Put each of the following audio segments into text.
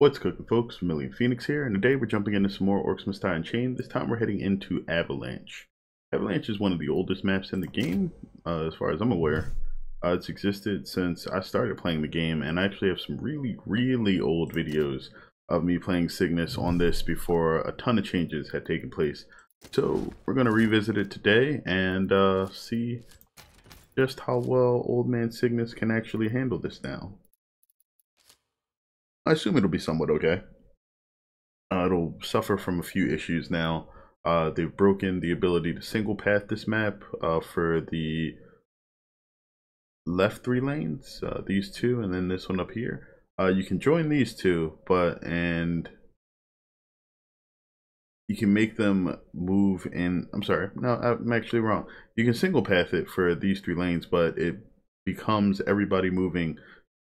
What's cooking, folks? Vermillion Phoenix here, and today we're jumping into some more Orcs Unchained. This time we're heading into Avalanche. Avalanche is one of the oldest maps in the game, as far as I'm aware. It's existed since I started playing the game, and I actually have some really old videos of me playing Cygnus on this before a ton of changes had taken place. So we're going to revisit it today and see just how well old man Cygnus can actually handle this now. I assume it'll be somewhat okay. It'll suffer from a few issues now. They've broken the ability to single path this map for the left 3 lanes, these two, and then this one up here. You can join these two, and you can make them move in. I'm sorry, no, I'm actually wrong. You can single path it for these 3 lanes, but it becomes everybody moving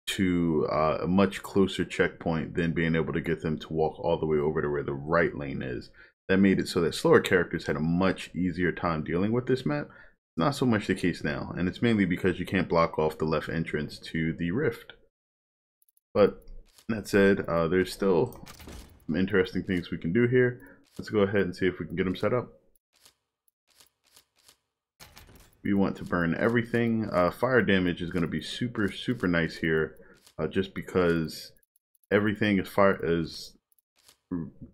to a much closer checkpoint than being able to get them to walk all the way over to where the right lane is. That made it so that slower characters had a much easier time dealing with this map. Not so much the case now, and it's mainly because you can't block off the left entrance to the rift. But that said, there's still some interesting things we can do here. Let's go ahead and see if we can get them set up. We want to burn everything. Fire damage is going to be super nice here, just because everything is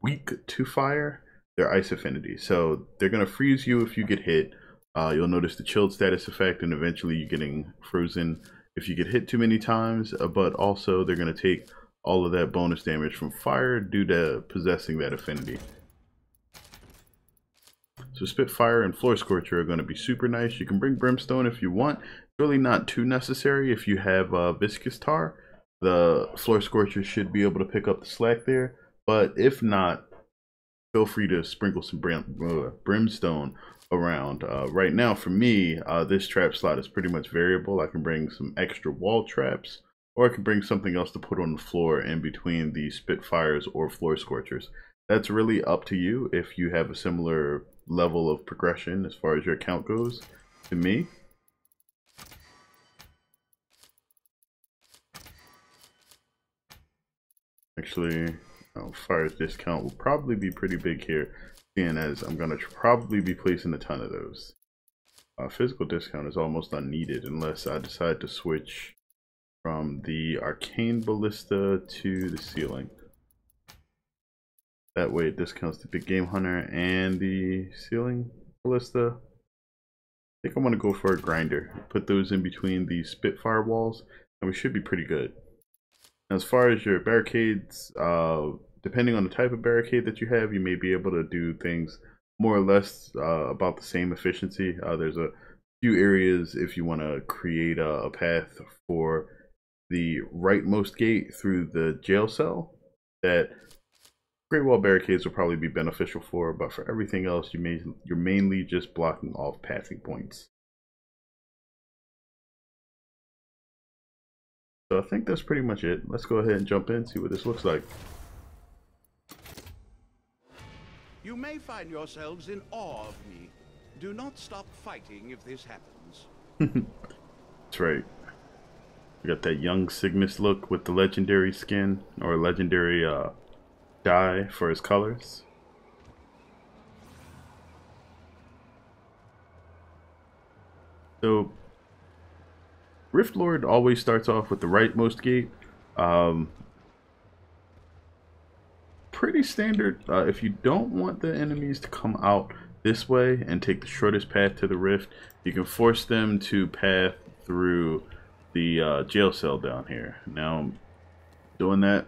weak to fire. They're ice affinity, so they're going to freeze you if you get hit. You'll notice the chilled status effect, and eventually you're getting frozen if you get hit too many times. But also they're going to take all of that bonus damage from fire due to possessing that affinity. So Spitfire and Floor Scorcher are going to be super nice. You can bring Brimstone if you want. It's really not too necessary if you have Viscous Tar. The Floor Scorcher should be able to pick up the slack there. But if not, feel free to sprinkle some Brimstone around. Right now for me, this trap slot is pretty much variable. I can bring some extra wall traps, or I can bring something else to put on the floor in between the Spitfires or Floor Scorchers. That's really up to you if you have a similar level of progression as far as your account goes to me. Actually, fire's discount will probably be pretty big here, seeing as I'm going to probably be placing a ton of those. Physical discount is almost unneeded unless I decide to switch from the Arcane Ballista to the Ceiling. That way it discounts the Big Game Hunter and the Ceiling Ballista. I think I want to go for a Grinder. Put those in between the Spitfire walls, and we should be pretty good. As far as your barricades, depending on the type of barricade that you have, you may be able to do things more or less about the same efficiency. There's a few areas if you want to create a path for the rightmost gate through the jail cell that Great Wall barricades will probably be beneficial for, but for everything else, you're mainly just blocking off passing points. So I think that's pretty much it. Let's go ahead and jump in and see what this looks like. You may find yourselves in awe of me. Do not stop fighting if this happens. That's right. We got that young Cygnus look with the legendary skin, or legendary dye for his colors. So Rift Lord always starts off with the rightmost gate. Pretty standard. If you don't want the enemies to come out this way and take the shortest path to the rift, you can force them to path through the jail cell down here. Now, doing that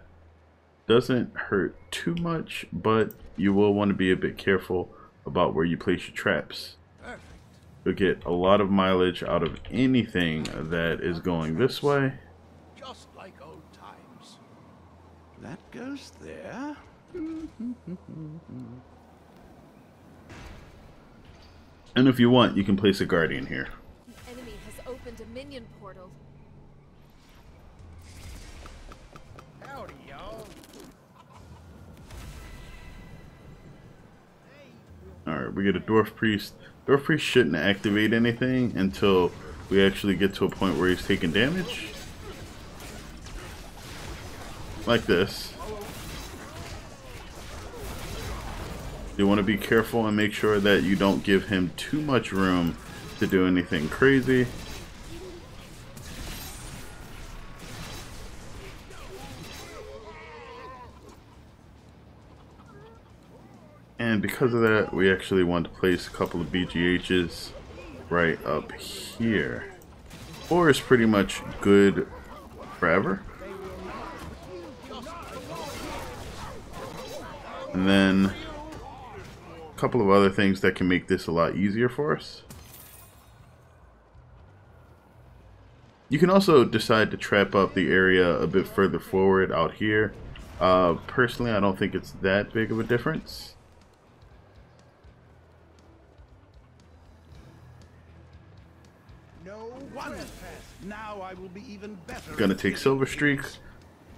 doesn't hurt too much, but you will want to be a bit careful about where you place your traps. Perfect. You'll get a lot of mileage out of anything that is going this way. Just like old times. That goes there. And if you want, you can place a guardian here. The enemy has opened a minion portal. Howdy, y'all. Alright, we get a Dwarf Priest. Dwarf Priest shouldn't activate anything until we actually get to a point where he's taking damage. Like this. You want to be careful and make sure that you don't give him too much room to do anything crazy. And because of that, we actually want to place a couple of BGHs right up here. 4 is pretty much good forever. And then a couple of other things that can make this a lot easier for us. You can also decide to trap up the area a bit further forward out here. Personally, I don't think it's that big of a difference. Now I will be even better. Gonna take Silver Streak.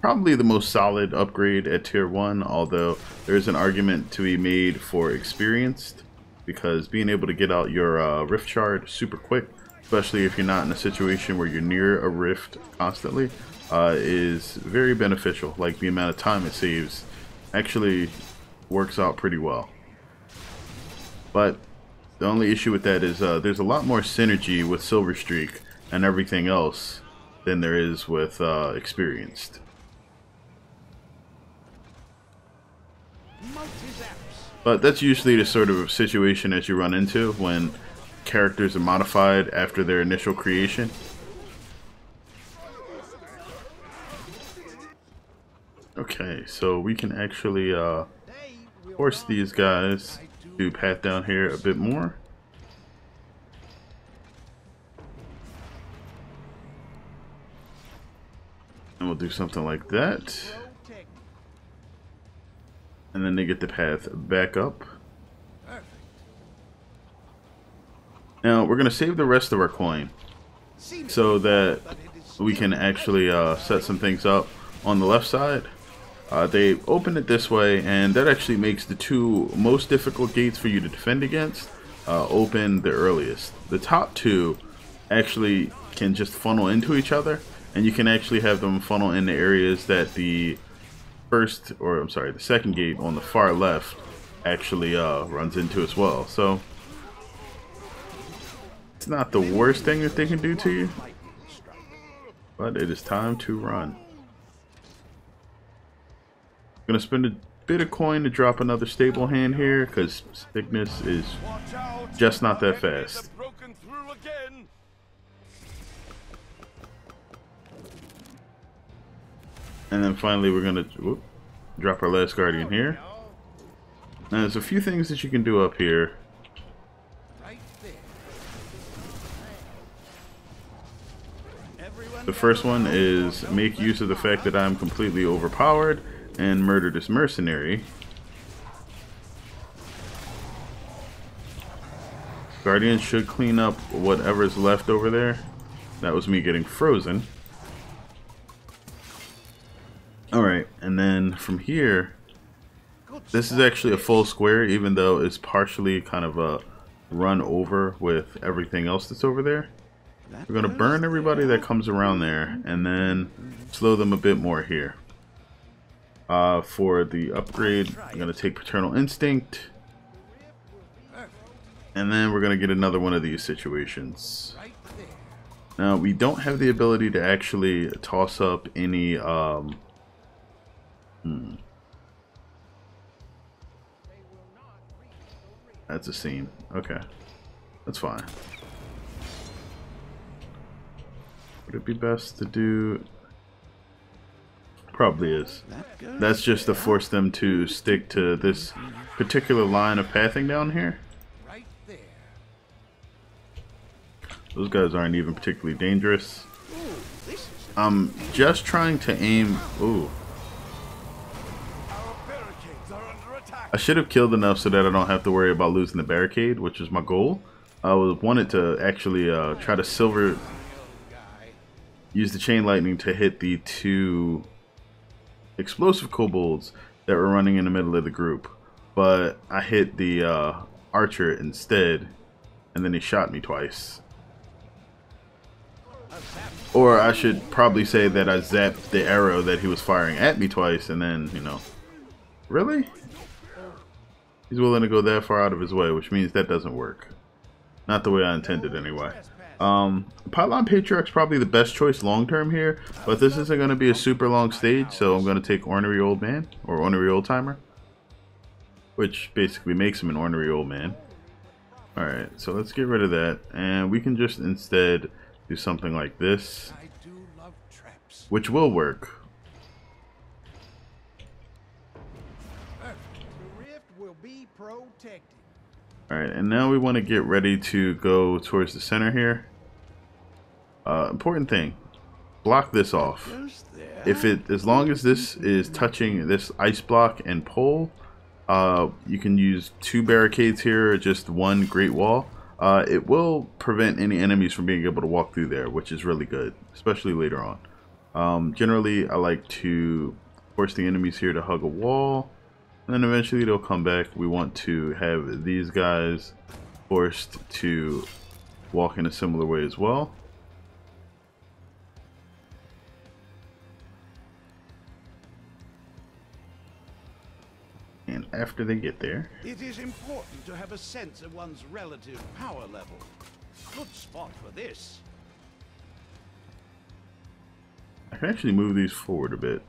Probably the most solid upgrade at tier 1, although there's an argument to be made for experienced, because being able to get out your rift shard super quick, especially if you're not in a situation where you're near a rift constantly, is very beneficial. Like, the amount of time it saves actually works out pretty well. But the only issue with that is there's a lot more synergy with Silver Streak and everything else than there is with experienced. But that's usually the sort of situation that you run into when characters are modified after their initial creation. Okay, so we can actually force these guys to path down here a bit more. And we'll do something like that. And then they get the path back up. Now we're going to save the rest of our coin so that we can actually set some things up on the left side. They open it this way, and that actually makes the 2 most difficult gates for you to defend against open the earliest. The top 2 actually can just funnel into each other, and you can actually have them funnel in the areas that the the second gate on the far left actually runs into as well. So it's not the worst thing that they can do to you, but it is time to run. I'm gonna spend a bit of coin to drop another stable hand here, because Cygnus is just not that fast. And then finally we're gonna drop our last guardian here. Now there's a few things that you can do up here. The first one is make use of the fact that I'm completely overpowered and murder this mercenary. Guardian should clean up whatever's left over there. That was me getting frozen. Alright, and then from here, this is actually a full square, even though it's partially kind of a run over with everything else that's over there. We're going to burn everybody that comes around there, and then slow them a bit more here. For the upgrade, I'm going to take Paternal Instinct, and then we're going to get another one of these situations. Now, we don't have the ability to actually toss up any That's a scene. Okay. That's fine. Would it be best to do... Probably is. That's just to force them to stick to this particular line of pathing down here. Those guys aren't even particularly dangerous. I'm just trying to aim... Ooh. I should have killed enough so that I don't have to worry about losing the barricade, which is my goal. I wanted to actually try to use the chain lightning to hit the 2 explosive kobolds that were running in the middle of the group, but I hit the archer instead, and then he shot me twice. Or I should probably say that I zapped the arrow that he was firing at me twice, and then, you know. Really? He's willing to go that far out of his way, which means that doesn't work. Not the way I intended anyway. Pylon Patriarch's probably the best choice long term here, but this isn't going to be a super long stage, so I'm going to take Ornery Old Man, or Ornery Old Timer, which basically makes him an Ornery Old Man. Alright, so let's get rid of that, and we can just instead do something like this, which will work. Alright, and now we want to get ready to go towards the center here. Important thing, block this off. As long as this is touching this ice block and pole, you can use 2 barricades here or just 1 Great Wall. It will prevent any enemies from being able to walk through there, which is really good, especially later on. Generally, I like to force the enemies here to hug a wall, and then eventually they'll come back. We want to have these guys forced to walk in a similar way as well. And after they get there, it is important to have a sense of one's relative power level. Good spot for this. I can actually move these forward a bit.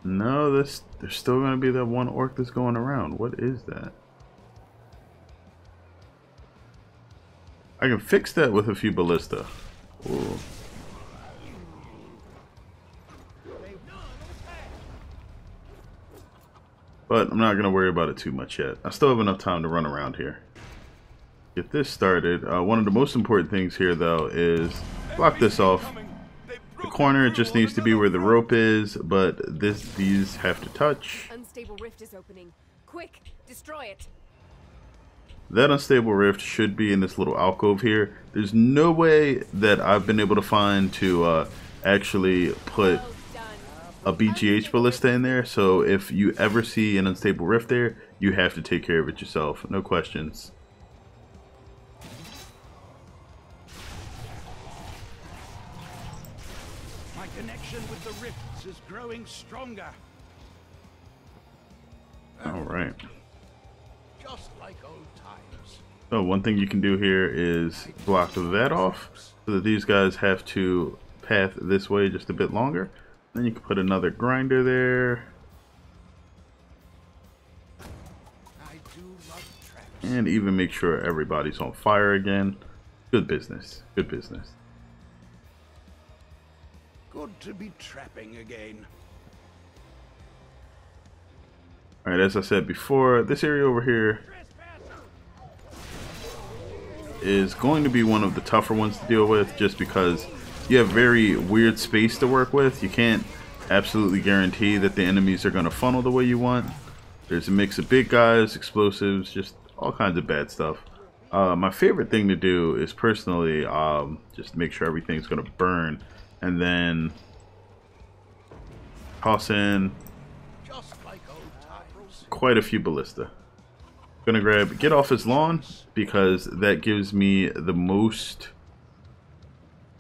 No, there's still going to be that one orc that's going around. What is that? I can fix that with a few ballista. Ooh. But I'm not going to worry about it too much yet. I still have enough time to run around here. Get this started. One of the most important things here, though, is block this off. The corner just needs to be where the rope is, but these have to touch. Unstable rift is opening. Quick, destroy it. That unstable rift should be in this little alcove here. There's no way that I've been able to find to actually put a BGH ballista in there, so if you ever see an unstable rift there, you have to take care of it yourself. No questions. My connection with the rifts is growing stronger. Alright. Just like old times. So one thing you can do here is block that off, so that these guys have to path this way just a bit longer. Then you can put another grinder there. And even make sure everybody's on fire again. Good business. Good business. Good to be trapping again. Alright, as I said before, this area over here is going to be one of the tougher ones to deal with, just because you have very weird space to work with. You can't absolutely guarantee that the enemies are going to funnel the way you want. There's a mix of big guys, explosives, just all kinds of bad stuff. My favorite thing to do is personally just make sure everything's going to burn, and then toss in quite a few ballista. Gonna grab get off his lawn, because that gives me the most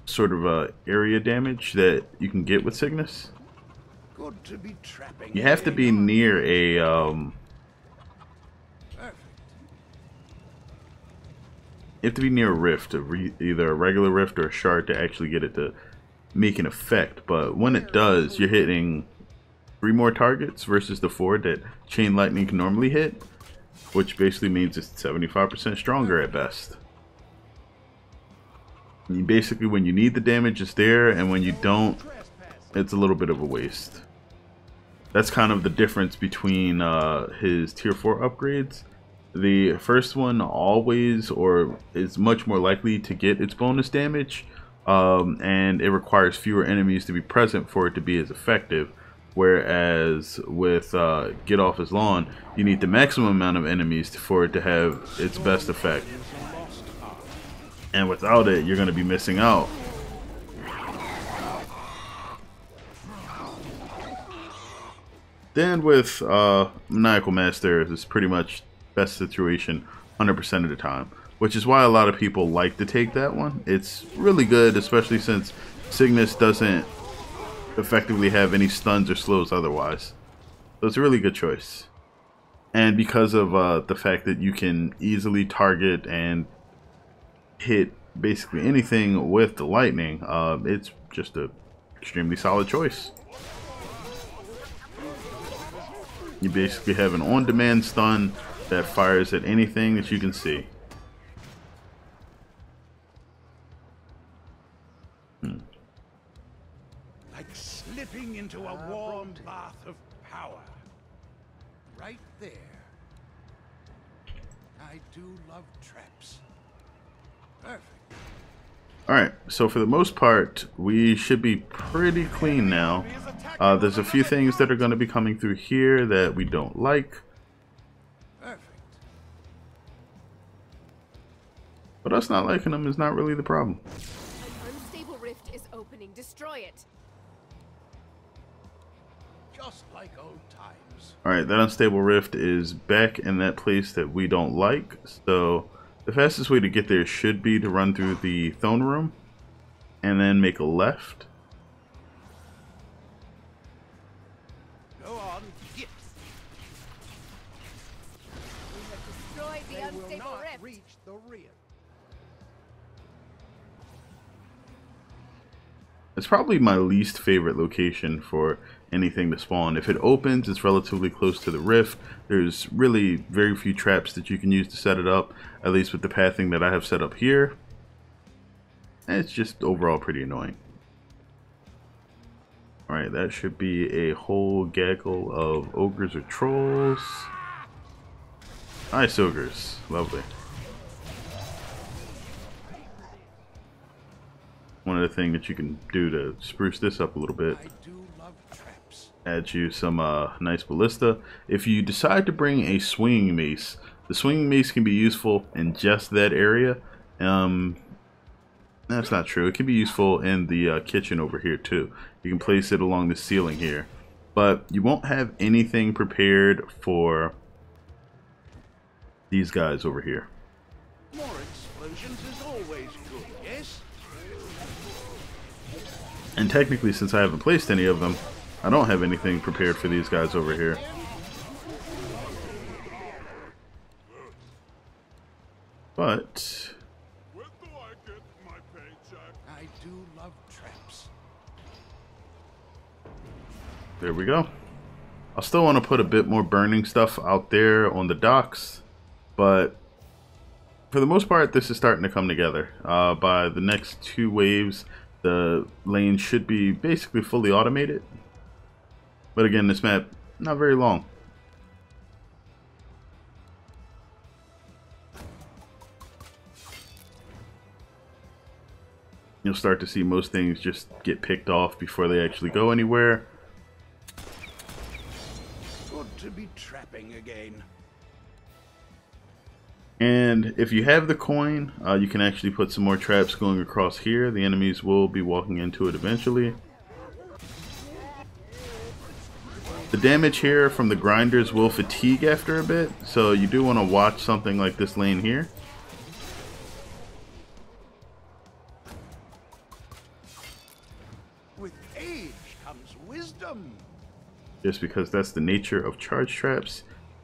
sort of area damage that you can get with Cygnus. Good to be trapping. You have to be near a you have to be near a rift, either a regular rift or a shard, to actually get it to make an effect. But when it does, you're hitting 3 more targets versus the 4 that Chain Lightning can normally hit, which basically means it's 75% stronger at best. Basically, when you need the damage, it's there, and when you don't, it's a little bit of a waste. That's kind of the difference between his tier 4 upgrades. The first one always, or is much more likely to get its bonus damage, and it requires fewer enemies to be present for it to be as effective. Whereas with Get Off His Lawn, you need the maximum amount of enemies for it to have its best effect. And without it, you're going to be missing out. Then with Maniacal Master, it's pretty much best situation 100% of the time. Which is why a lot of people like to take that one. It's really good, especially since Cygnus doesn't effectively have any stuns or slows otherwise. So it's a really good choice. And because of the fact that you can easily target and hit basically anything with the lightning, it's just a extremely solid choice. You basically have an on-demand stun that fires at anything that you can see. Like slipping into a warm bath of power. Right there. I do love traps. Perfect. Alright, so for the most part, we should be pretty clean now. There's a few things that are going to be coming through here that we don't like. Perfect. But us not liking them is not really the problem. An unstable rift is opening. Destroy it. Just like old times. Alright, that unstable rift is back in that place that we don't like. So the fastest way to get there should be to run through the throne room and then make a left. Go on, yes. We have destroyed the They will unstable not rift. reach the rear. It's probably my least favorite location for anything to spawn. If it opens, it's relatively close to the rift. There's really very few traps that you can use to set it up, at least with the pathing that I have set up here. And it's just overall pretty annoying. Alright, that should be a whole gaggle of ogres or trolls. Nice ogres. Lovely. One other thing that you can do to spruce this up a little bit, I do love traps. add you some nice ballista. If you decide to bring a swinging mace, the swinging mace can be useful in just that area. That's not true. It can be useful in the kitchen over here too. You can place it along the ceiling here. But you won't have anything prepared for these guys over here. More explosions is always good, yes? And technically, since I haven't placed any of them, I don't have anything prepared for these guys over here. But I do love traps. there we go. I'll still want to put a bit more burning stuff out there on the docks, but for the most part, this is starting to come together. By the next 2 waves, the lane should be basically fully automated. But again, this map, not very long. You'll start to see most things just get picked off before they actually go anywhere. Good to be trapping again. And if you have the coin, you can actually put some more traps going across here. The enemies will be walking into it eventually. The damage here from the grinders will fatigue after a bit, so you do want to watch something like this lane here. With age comes wisdom. Just because that's the nature of charge traps.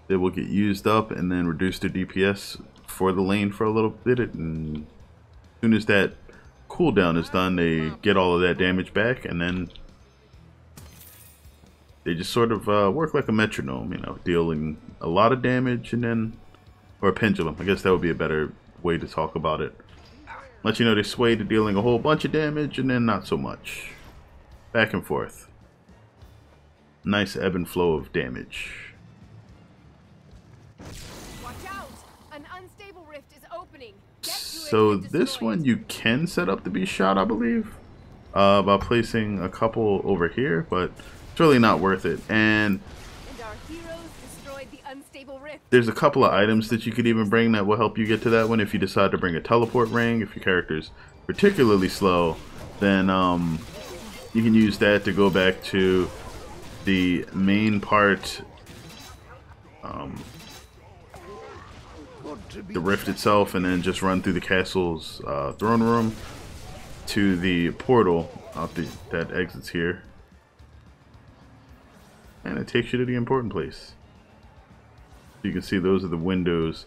They will get used up and then reduce their DPS for the lane for a little bit. And as soon as that cooldown is done, they get all of that damage back, and then they just sort of work like a metronome, you know, dealing a lot of damage and then, or a pendulum. I guess that would be a better way to talk about it. Let you know they sway to dealing a whole bunch of damage and then not so much. Back and forth. Nice ebb and flow of damage. Watch out! An unstable rift is opening. Get to So it and this destroy one it. you can set up to be shot, I believe, by placing a couple over here, but it's really not worth it. And And our heroes destroyed the unstable rift. there's a couple of items that you could even bring that will help you get to that one if you decide to bring a teleport ring. If your character's particularly slow, then you can use that to go back to the main part, the rift itself, and then just run through the castle's throne room to the portal out that exits here. and it takes you to the important place. You can see those are the windows.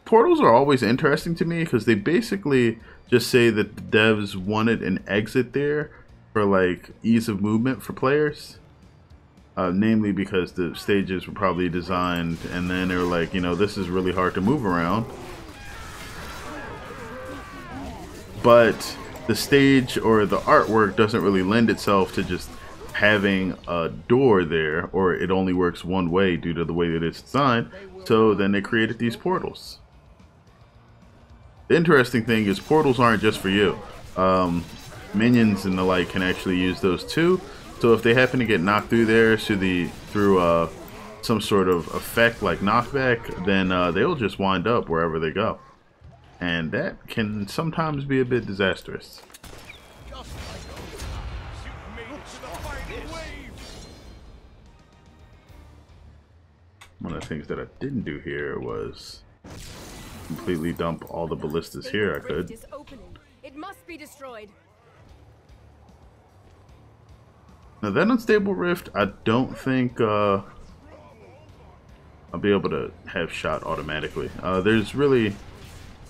Portals are always interesting to me because they basically just say that the devs wanted an exit there for like ease of movement for players. Namely because the stages were probably designed and then they were like, you know, this is really hard to move around. But the stage or the artwork doesn't really lend itself to just having a door there, or it only works one way due to the way that it's designed. So then they created these portals. The interesting thing is portals aren't just for you. Minions and the like can actually use those too. So if they happen to get knocked through there through some sort of effect like knockback, then they'll just wind up wherever they go. And that can sometimes be a bit disastrous. One of the things that I didn't do here was completely dump all the ballistas here. I could. It must be destroyed. Now that unstable rift, I don't think I'll be able to have shot automatically. There's really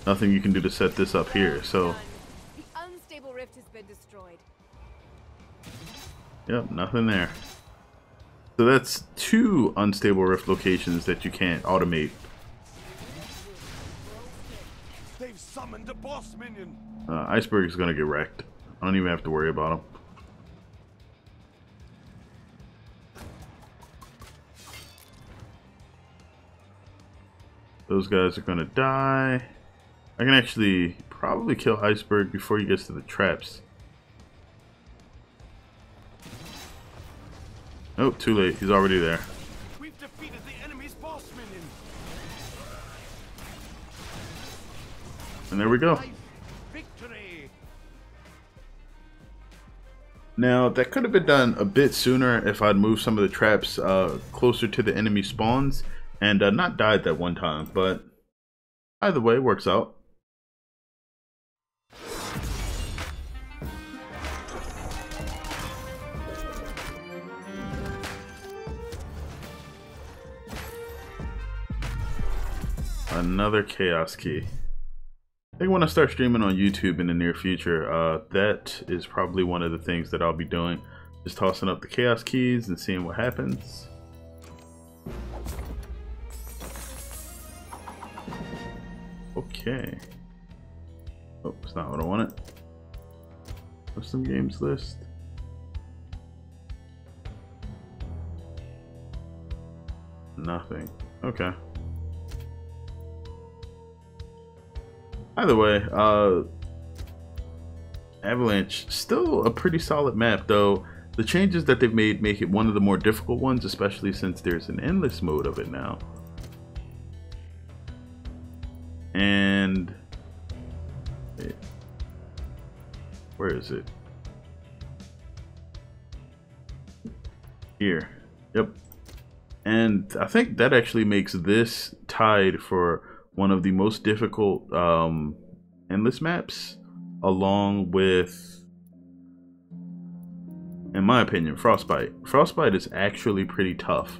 nothing you can do to set this up here. So the unstable rift has been destroyed. Yep, nothing there. So that's 2 unstable rift locations that you can't automate. They've summoned a boss minion. Iceberg is gonna get wrecked. I don't even have to worry about him. Those guys are gonna die. I can actually probably kill Iceberg before he gets to the traps. Oh, too late. He's already there. We've defeated the enemy's boss minion. And there we go. Victory. Now, that could have been done a bit sooner if I'd moved some of the traps closer to the enemy spawns and not died that one time, but either way, it works out. Another chaos key. I think when I start streaming on YouTube in the near future, that is probably one of the things that I'll be doing. Just tossing up the chaos keys and seeing what happens. Okay. Oh, it's not what I wanted. Custom games list. Nothing. Okay. Either way, Avalanche, still a pretty solid map, though the changes that they've made make it one of the more difficult ones, especially since there's an endless mode of it now. And where is it? Here. Yep. And I think that actually makes this tied for one of the most difficult endless maps, along with, in my opinion, Frostbite. Frostbite is actually pretty tough,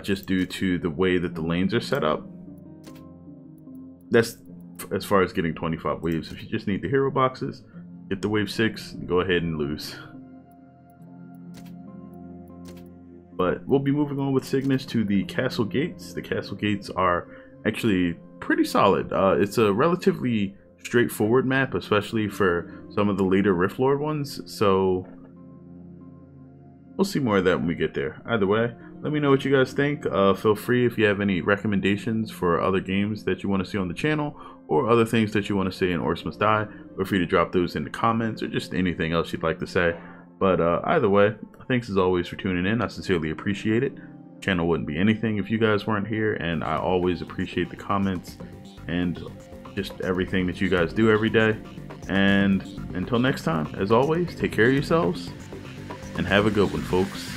just due to the way that the lanes are set up. That's as far as getting 25 waves. If you just need the hero boxes, get the wave 6, go ahead and lose. But we'll be moving on with Cygnus to the castle gates. The castle gates are actually pretty solid. It's a relatively straightforward map, especially for some of the later Rift Lord ones, so we'll see more of that when we get there. Either way, let me know what you guys think. Feel free if you have any recommendations for other games that you want to see on the channel, or other things that you want to see in Orcs Must Die. Feel free to drop those in the comments, or just anything else you'd like to say. But either way, thanks as always for tuning in. I sincerely appreciate it. Channel wouldn't be anything if you guys weren't here, and I always appreciate the comments and just everything that you guys do every day. And until next time, as always, take care of yourselves and have a good one, folks.